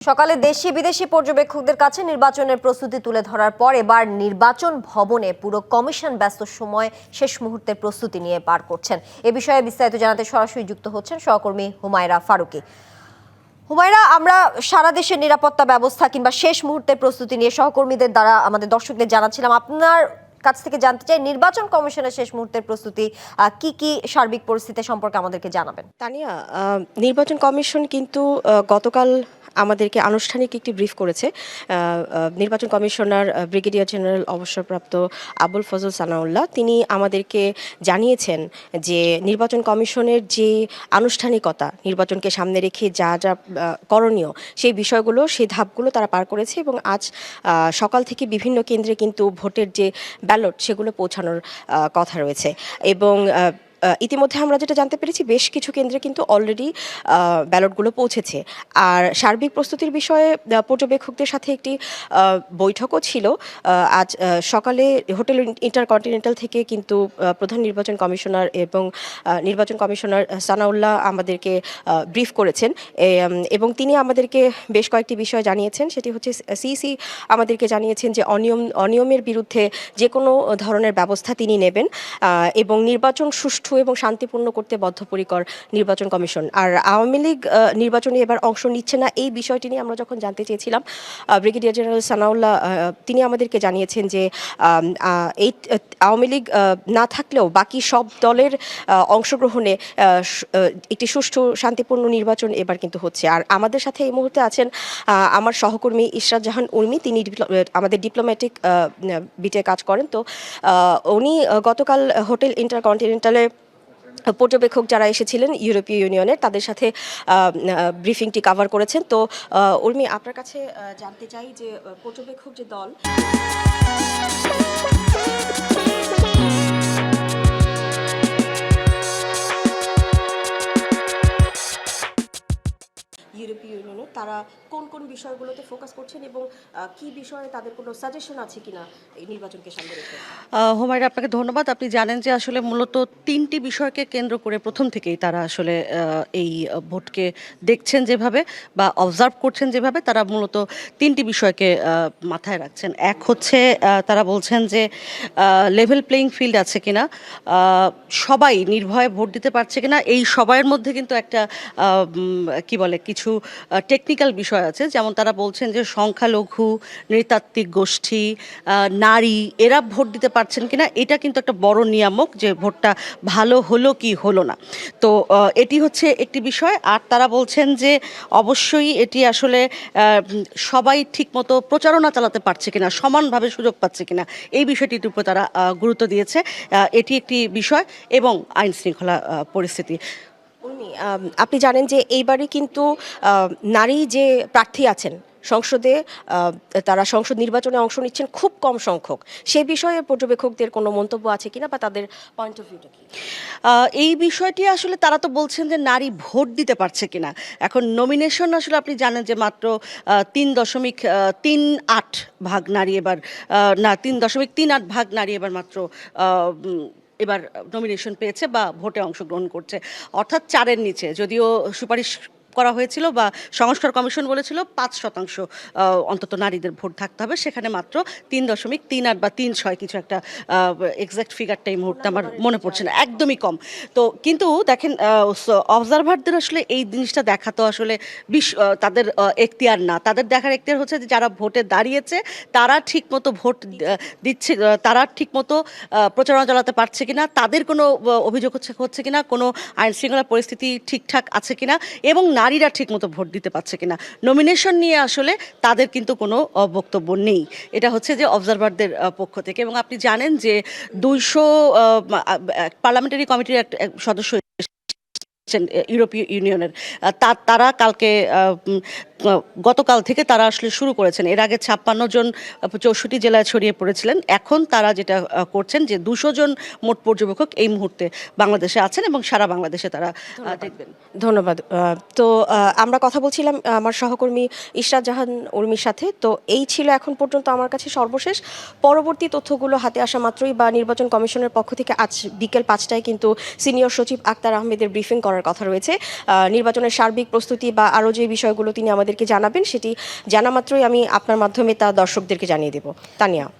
সকালে দেশি বিদেশি পর্যবেক্ষকদের কাছে নির্বাচনের প্রস্তুতি তুলে ধরার পর এবার নির্বাচন ভবনে পুরো কমিশন ব্যস্ত সময় শেষ মুহূর্তের প্রস্তুতি নিয়ে পার করছেন। এ বিষয়ে বিস্তারিত জানাতে সরাসরি যুক্ত হচ্ছেন সহকর্মী হুমায়রা ফারুকী। হুমায়রা, আমরা সারা দেশের নিরাপত্তা ব্যবস্থা কিংবা শেষ মুহূর্তের প্রস্তুতি নিয়ে সহকর্মীদের দ্বারা আমাদের দর্শকদের জানাচ্ছিলাম। আপনার কাছ থেকে জানতে চাই, নির্বাচন কমিশনের শেষ মুহূর্তের প্রস্তুতি কি কি সার্বিক পরিস্থিতি সম্পর্কে আমাদেরকে জানাবেন। তানিয়া, নির্বাচন কমিশন কিন্তু গতকাল আমাদেরকে আনুষ্ঠানিক একটি ব্রিফ করেছে। নির্বাচন কমিশনার ব্রিগেডিয়ার জেনারেল অবসরপ্রাপ্ত আবুল ফজল সানাউল্লাহ তিনি আমাদেরকে জানিয়েছেন যে নির্বাচন কমিশনের যে আনুষ্ঠানিকতা, নির্বাচনকে সামনে রেখে যা যা করণীয় সেই বিষয়গুলো, সেই ধাপগুলো তারা পার করেছে এবং আজ সকাল থেকে বিভিন্ন কেন্দ্রে কিন্তু ভোটের যে ব্যালট সেগুলো পৌঁছানোর কথা রয়েছে। এবং ইতিমধ্যে আমরা যেটা জানতে পেরেছি, বেশ কিছু কেন্দ্রে কিন্তু অলরেডি ব্যালটগুলো পৌঁছেছে। আর সার্বিক প্রস্তুতির বিষয়ে পর্যবেক্ষকদের সাথে একটি বৈঠকও ছিল আজ সকালে হোটেল ইন্টারকন্টিনেন্টাল থেকে। কিন্তু প্রধান নির্বাচন কমিশনার এবং নির্বাচন কমিশনার সানাউল্লাহ আমাদেরকে ব্রিফ করেছেন এবং তিনি আমাদেরকে বেশ কয়েকটি বিষয় জানিয়েছেন। সেটি হচ্ছে সিইসি আমাদেরকে জানিয়েছেন যে অনিয়মের বিরুদ্ধে যে কোনো ধরনের ব্যবস্থা তিনি নেবেন এবং নির্বাচন সুষ্ঠু এবং শান্তিপূর্ণ করতে বদ্ধপরিকর নির্বাচন কমিশন। আর আওয়ামী লীগ নির্বাচনে এবার অংশ নিচ্ছে না, এই বিষয়টি নিয়ে আমরা যখন জানতে চেয়েছিলাম, ব্রিগেডিয়ার জেনারেল সানাউল্লাহ তিনি আমাদেরকে জানিয়েছেন যে এই আওয়ামী লীগ না থাকলেও বাকি সব দলের অংশগ্রহণে একটি সুষ্ঠু শান্তিপূর্ণ নির্বাচন এবার কিন্তু হচ্ছে। আর আমাদের সাথে এই মুহূর্তে আছেন আমার সহকর্মী ইশরাত জাহান উর্মি, তিনি আমাদের ডিপ্লোম্যাটিক বিটে কাজ করেন। তো উনি গতকাল হোটেল ইন্টারকন্টিনেন্টালে পর্যবেক্ষক যারা এসেছিলেন ইউরোপীয় ইউনিয়নের, তাদের সাথে ব্রিফিংটি কভার করেছেন। তো উর্মি, আপনার কাছে জানতে চাই যে পর্যবেক্ষক যে দল ইউরোপীয় ইউনিয়নে তারা কোন কোন বিষয়গুলোতে ফোকাস করছেন এবং কি বিষয়ে তাদের কোনো সাজেশন আছে কিনা এই নির্বাচনকে সামনে রেখে? হুমায়রা, আপনাকে ধন্যবাদ। আপনি জানেন যে আসলে মূলত তিনটি বিষয়কে কেন্দ্র করে প্রথম থেকেই তারা আসলে এই ভোটকে দেখছেন যেভাবে বা অবজার্ভ করছেন যেভাবে, তারা মূলত তিনটি বিষয়কে মাথায় রাখছেন। এক হচ্ছে তারা বলছেন যে লেভেল প্লেইং ফিল্ড আছে কিনা, সবাই নির্ভয়ে ভোট দিতে পারছে কিনা। এই সবাইয়ের মধ্যে কিন্তু একটা কি বলে কিছু টেকনিক্যাল বিষয় আছে, যেমন তারা বলছেন যে সংখ্যালঘু, নৃতাত্ত্বিক গোষ্ঠী, নারী এরা ভোট দিতে পারছেন কিনা, এটা কিন্তু একটা বড় নিয়ামক যে ভোটটা ভালো হলো কি হলো না। তো এটি হচ্ছে একটি বিষয়। আর তারা বলছেন যে অবশ্যই এটি আসলে সবাই ঠিকমতো প্রচারণা চালাতে পারছে কিনা, সমানভাবে সুযোগ পাচ্ছে কিনা, এই বিষয়টির উপর তারা গুরুত্ব দিয়েছে। এটি একটি বিষয় এবং আইন শৃঙ্খলা পরিস্থিতি। আপনি জানেন যে এইবারই কিন্তু নারী যে প্রার্থী আছেন সংসদে, তারা সংসদ নির্বাচনে অংশ নিচ্ছেন খুব কম সংখ্যক। সে বিষয়ে পর্যবেক্ষকদের কোনো মন্তব্য আছে কিনা বা তাদের পয়েন্ট অফ ভিউটা কি? এই বিষয়টি আসলে তারা তো বলছেন যে নারী ভোট দিতে পারছে কিনা। এখন নমিনেশন আসলে আপনি জানেন যে মাত্র 3.38 ভাগ নারী এবার, না 3.38 ভাগ নারী এবার মাত্র এবার নমিনেশন পেয়েছে বা ভোটে অংশগ্রহণ করছে, অর্থাৎ 4-এর নিচে। যদিও সুপারিশ করা হয়েছিল বা সংস্কার কমিশন বলেছিল 5% অন্তত নারীদের ভোট থাকতে হবে, সেখানে মাত্র 3.38 বা 3.6 কিছু একটা এক্সাক্ট ফিগারটা এই মুহূর্তে আমার মনে পড়ছে না, একদমই কম। তো কিন্তু দেখেন, অবজারভারদের আসলে এই জিনিসটা দেখা তো আসলে তাদের এখতিয়ার না। তাদের দেখার এখতিয়ার হচ্ছে যে যারা ভোটে দাঁড়িয়েছে তারা ঠিকমতো ভোট দিচ্ছে, তারা ঠিকমতো প্রচারণা চালাতে পারছে কিনা, তাদের কোনো অভিযোগ হচ্ছে কিনা, কোনো আইন শৃঙ্খলা পরিস্থিতি ঠিকঠাক আছে কিনা, এবং নারীরা ঠিকমতো ভোট দিতে পারছে কিনা। নমিনেশন নিয়ে আসলে তাদের কিন্তু কোনো বক্তব্য নেই। এটা হচ্ছে যে অবজারভারদের পক্ষ থেকে। এবং আপনি জানেন যে 200 পার্লামেন্টারি কমিটির এক সদস্য ইউরোপীয় ইউনিয়নের, তারা কালকে গতকাল থেকে তারা আসলে শুরু করেছেন। এর আগে 56 জন 64 জেলায় ছড়িয়ে পড়েছিলেন। এখন তারা যেটা করছেন যে 200 জন মোট পর্যবেক্ষক এই মুহূর্তে বাংলাদেশে আছেন এবং সারা বাংলাদেশে তারা দেখবেন। ধন্যবাদ। তো আমরা কথা বলছিলাম আমার সহকর্মী ইশরাত জাহান উর্মির সাথে। তো এই ছিল এখন পর্যন্ত আমার কাছে সর্বশেষ। পরবর্তী তথ্যগুলো হাতে আসা মাত্রই বা নির্বাচন কমিশনের পক্ষ থেকে আজ বিকেল 5টায় কিন্তু সিনিয়র সচিব আক্তার আহমেদের ব্রিফিং করার কথা রয়েছে। নির্বাচনের সার্বিক প্রস্তুতি বা আরও যে বিষয়গুলো তিনি আমাদের আমাদেরকে জানাবেন, সেটি জানা মাত্রই আমি আপনার মাধ্যমে তা দর্শকদেরকে জানিয়ে দেব। তানিয়া।